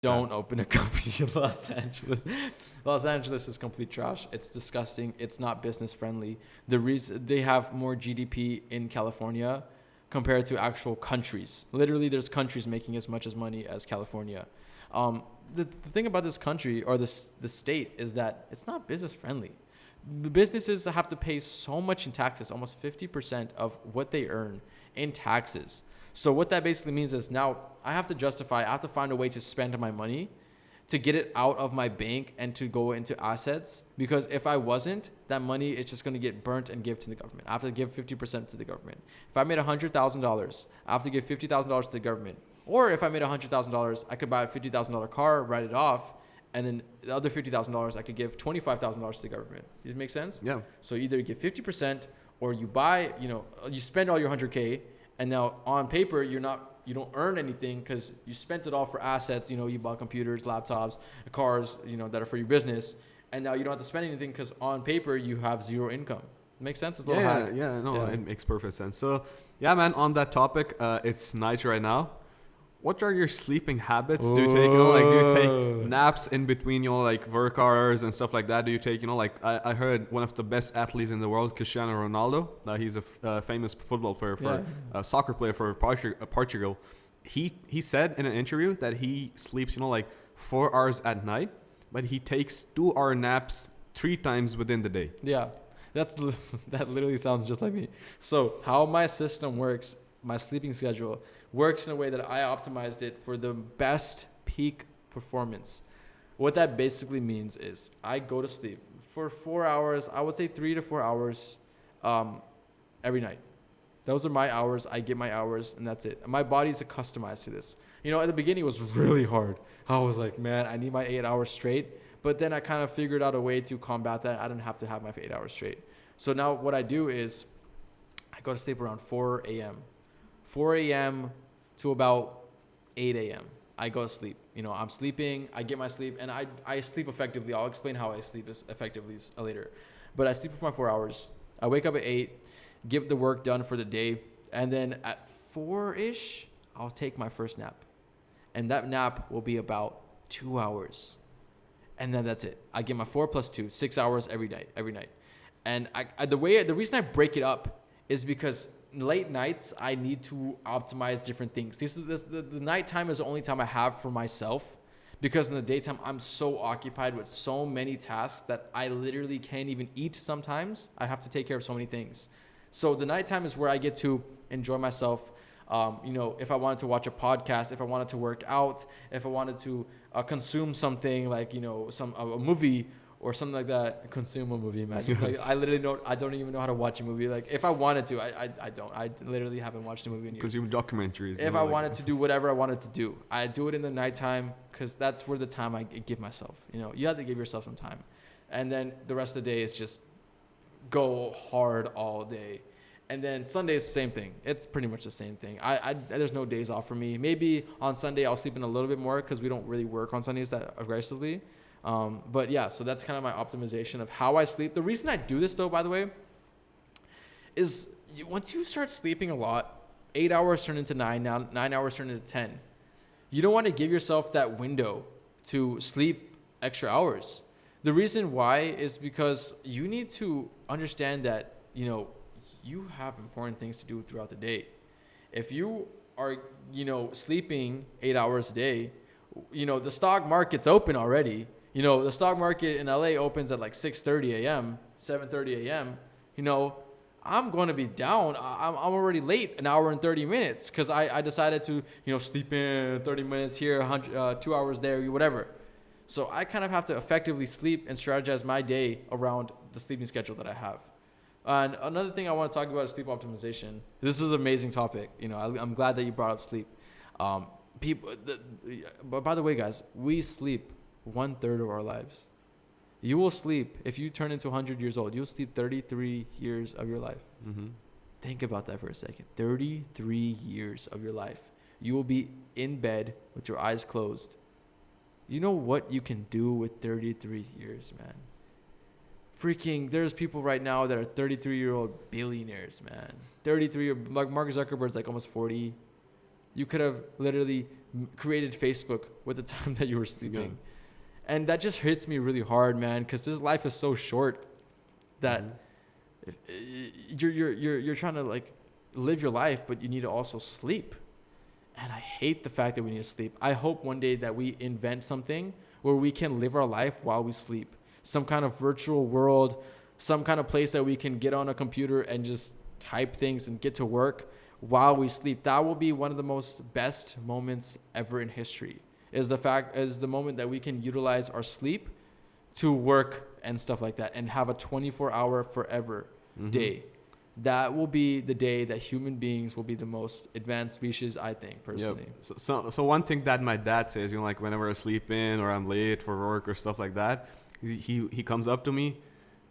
Don't open a company in Los Angeles. Los Angeles is complete trash. It's disgusting. It's not business friendly. The reason they have more GDP in California compared to actual countries. Literally, there's countries making as much as money as California. The thing about this country or the state is that it's not business friendly. The businesses have to pay so much in taxes, almost 50% of what they earn in taxes. So what that basically means is now I have to find a way to spend my money to get it out of my bank and to go into assets. Because if I wasn't, that money is just going to get burnt and give to the government. I have to give 50% to the government. If I made $100,000, I have to give $50,000 to the government. Or if I made $100,000, I could buy a $50,000 car, write it off, and then the other $50,000 I could give $25,000 to the government. Does it make sense? Yeah. So either you give 50% or you buy, you spend all your 100K, and now on paper you don't earn anything because you spent it all for assets. You bought computers, laptops, cars, that are for your business, and now you don't have to spend anything because on paper you have zero income. Make sense? It's a little hack. It makes perfect sense. So yeah, man, on that topic, it's night right now. What are your sleeping habits? Do you take, do you take naps in between, work hours and stuff like that? Do you take, I heard one of the best athletes in the world, Cristiano Ronaldo. He's a famous football player soccer player for Portugal. He said in an interview that he sleeps, 4 hours at night, but he takes 2-hour naps 3 times within the day. Yeah, that literally sounds just like me. So how my system works, my sleeping schedule works in a way that I optimized it for the best peak performance. What that basically means is I go to sleep for 4 hours. I would say 3 to 4 hours every night. Those are my hours. I get my hours, and that's it. My body's customized to this. At the beginning, it was really hard. I was like, man, I need my 8 hours straight. But then I kind of figured out a way to combat that. I don't have to have my 8 hours straight. So now what I do is I go to sleep around 4 a.m. 4 a.m. to about 8 a.m. I go to sleep. I'm sleeping. I get my sleep, and I sleep effectively. I'll explain how I sleep effectively later. But I sleep for my 4 hours. I wake up at 8, get the work done for the day, and then at 4-ish, I'll take my first nap. And that nap will be about 2 hours. And then that's it. I get my 4 plus 2, 6 hours every night. And the reason I break it up is because late nights, I need to optimize different things. The nighttime is the only time I have for myself, because in the daytime, I'm so occupied with so many tasks that I literally can't even eat sometimes. I have to take care of so many things. So the nighttime is where I get to enjoy myself. If I wanted to watch a podcast, if I wanted to work out, if I wanted to consume something like, a movie or something like that. Consume a movie, man. I don't even know how to watch a movie. Like, if I wanted to, I don't. I literally haven't watched a movie in years. Consume documentaries. If I wanted to do whatever I wanted to do, I do it in the nighttime because that's where the time I give myself. You have to give yourself some time. And then the rest of the day is just go hard all day. And then Sunday is the same thing. It's pretty much the same thing. There's no days off for me. Maybe on Sunday I'll sleep in a little bit more because we don't really work on Sundays that aggressively. But yeah, so that's kind of my optimization of how I sleep. The reason I do this, though, by the way, is once you start sleeping a lot, 8 hours turn into 9, now 9 hours turn into 10. You don't want to give yourself that window to sleep extra hours. The reason why is because you need to understand that, you have important things to do throughout the day. If you are, sleeping 8 hours a day, the stock market's open already. The stock market in LA opens at like 6:30 a.m., 7:30 a.m. I'm going to be down. I'm already late an hour and 30 minutes because I decided to, sleep in 30 minutes here, 2 hours there, whatever. So I kind of have to effectively sleep and strategize my day around the sleeping schedule that I have. And another thing I want to talk about is sleep optimization. This is an amazing topic. I'm glad that you brought up sleep. But by the way, guys, we sleep 1/3 of our lives. You will sleep, if you turn into 100 years old, you'll sleep 33 years of your life. Mm-hmm. Think about that for a second. 33 years of your life. You will be in bed with your eyes closed. You know what you can do with 33 years, man? There's people right now that are 33-year-old billionaires, man. 33, like Mark Zuckerberg's like almost 40. You could have literally created Facebook with the time that you were sleeping. And that just hits me really hard, man, because this life is so short that you're trying to like live your life, but you need to also sleep. And I hate the fact that we need to sleep. I hope one day that we invent something where we can live our life while we sleep. Some kind of virtual world, some kind of place that we can get on a computer and just type things and get to work while we sleep. That will be one of the most best moments ever in history. Is the moment that we can utilize our sleep to work and stuff like that and have a 24-hour forever day. That will be the day that human beings will be the most advanced species, I think, personally. Yep. So one thing that my dad says, like whenever I sleep in or I'm late for work or stuff like that, he comes up to me,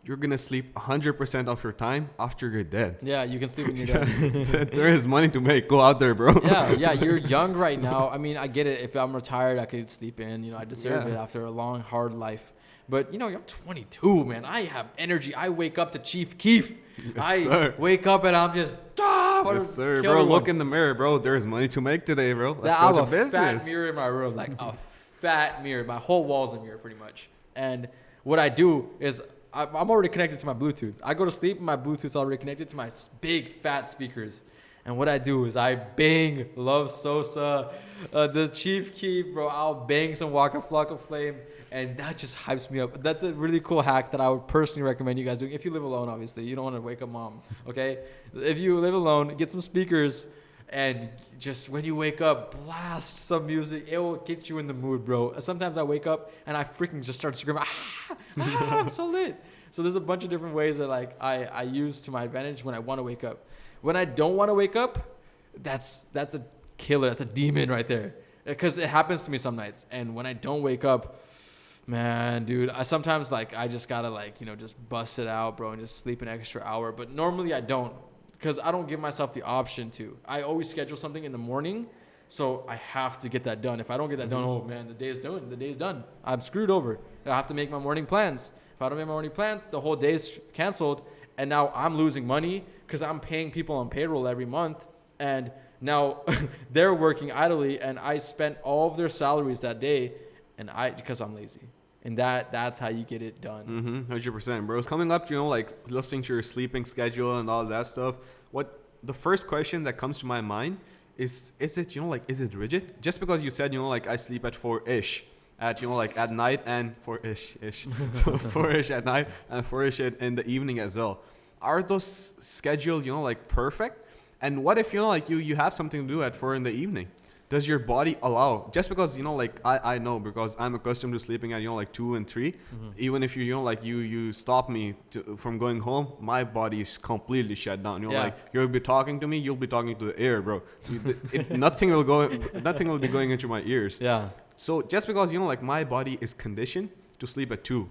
you're going to sleep 100% of your time after you're dead. Yeah, you can sleep when you're dead. There is money to make. Go out there, bro. Yeah, you're young right now. I mean, I get it. If I'm retired, I could sleep in. I deserve it after a long, hard life. But, I'm 22, man. I have energy. I wake up to Chief Keef. Yes, wake up and I'm just, yes, sir, bro. Look in the mirror, bro. There's money to make today, bro. Let's go to business. I have a fat mirror in my room, like a fat mirror. My whole wall's a mirror, pretty much. And what I do is I'm already connected to my Bluetooth. I go to sleep and my Bluetooth's already connected to my big fat speakers. And what I do is I bang Love Sosa, the Chief Keef, bro. I'll bang some Waka Flocka Flame. And that just hypes me up. That's a really cool hack that I would personally recommend you guys doing. If you live alone, obviously. You don't want to wake up mom, okay? If you live alone, get some speakers. And just when you wake up, blast some music. It will get you in the mood, bro. Sometimes I wake up and I freaking just start screaming, I'm so lit. So there's a bunch of different ways that like I use to my advantage when I want to wake up. When I don't want to wake up, that's a killer. That's a demon right there. Because it happens to me some nights. And when I don't wake up, man, dude, I sometimes like I just gotta like just bust it out, bro, and just sleep an extra hour. But normally I don't, because I don't give myself the option to. I always schedule something in the morning, so I have to get that done. If I don't get that done, oh man, the day is done. The day is done. I'm screwed over. I have to make my morning plans. If I don't make my morning plans, the whole day's canceled, and now I'm losing money because I'm paying people on payroll every month, and now they're working idly, and I spent all of their salaries that day, and because I'm lazy. And that's how you get it done. 100%, bro. It's coming up to, like listening to your sleeping schedule and all that stuff. What the first question that comes to my mind is it, is it rigid? Just because you said, like I sleep at 4-ish at, like at night and 4-ish. So 4-ish at night and 4-ish in the evening as well. Are those scheduled, like perfect? And what if, like you have something to do at 4 in the evening? Does your body allow, just because, like I know because I'm accustomed to sleeping at, like 2 and 3, even if you stop me from going home, my body is completely shut down. Like you'll be talking to me, you'll be talking to the air, bro. Nothing will be going into my ears. Yeah. So just because, like my body is conditioned to sleep at 2,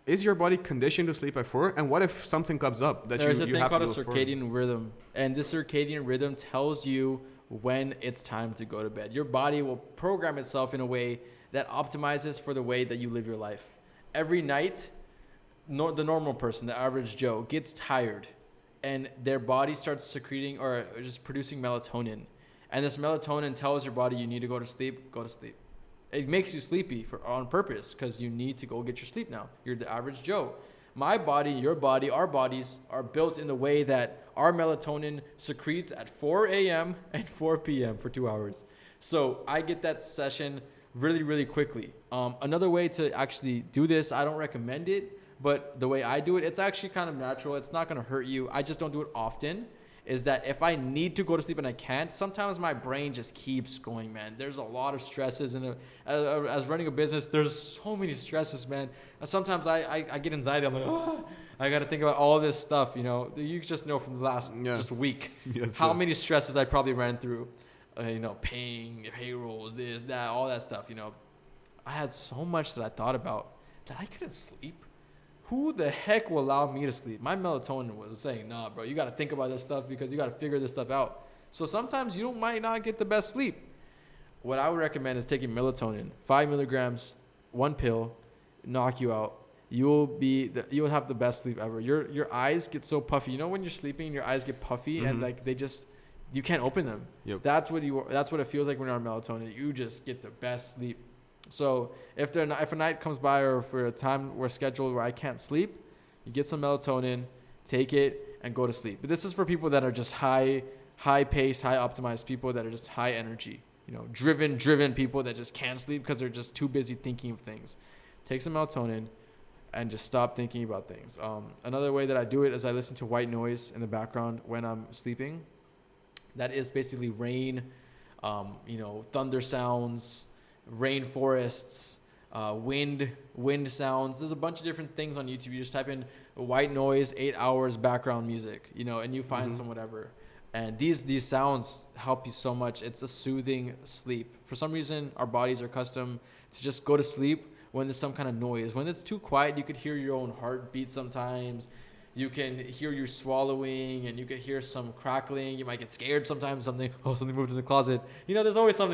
is your body conditioned to sleep at 4? And what if something comes up that There's you a thing have called to a go circadian rhythm, and this circadian rhythm tells you when it's time to go to bed. Your body will program itself in a way that optimizes for the way that you live your life. Every night, the normal person, the average Joe, gets tired, and their body starts secreting or just producing melatonin. And this melatonin tells your body you need to go to sleep, go to sleep. It makes you sleepy on purpose because you need to go get your sleep now. You're the average Joe. My body, your body, our bodies are built in the way that our melatonin secretes at 4 a.m. and 4 p.m. for 2 hours. So I get that session really, really quickly. Another way to actually do this, I don't recommend it, but the way I do it, it's actually kind of natural. It's not going to hurt you. I just don't do it often. Is that if I need to go to sleep and I can't, sometimes my brain just keeps going, man. There's a lot of stresses. As running a business, there's so many stresses, man. And sometimes I get anxiety. I'm like, oh, I got to think about all this stuff, You just know from the last just week how many stresses I probably ran through. Paying payrolls, this, that, all that stuff, I had so much that I thought about that I couldn't sleep. Who the heck will allow me to sleep? My melatonin was saying, nah, bro, you got to think about this stuff because you got to figure this stuff out. So sometimes you might not get the best sleep. What I would recommend is taking melatonin, 5 milligrams, 1 pill, knock you out. You'll have the best sleep ever. Your eyes get so puffy. When you're sleeping, your eyes get puffy and like they you can't open them. Yep. That's what it feels like when you're on melatonin. You just get the best sleep. So if a night comes by, or for a time we're scheduled where I can't sleep, you get some melatonin, take it, and go to sleep. But this is for people that are just high paced, high optimized people that are just high energy, driven people that just can't sleep because they're just too busy thinking of things. Take some melatonin and just stop thinking about things. Another way that I do it is I listen to white noise in the background when I'm sleeping. That is basically rain, thunder sounds, rainforests, wind sounds. There's a bunch of different things on YouTube. You just type in white noise, 8 hours background music, and you find some whatever. And these sounds help you so much. It's a soothing sleep. For some reason, our bodies are accustomed to just go to sleep when there's some kind of noise. When it's too quiet, you could hear your own heartbeat sometimes. You can hear you swallowing, and you could hear some crackling. You might get scared sometimes. Something moved in the closet. There's always something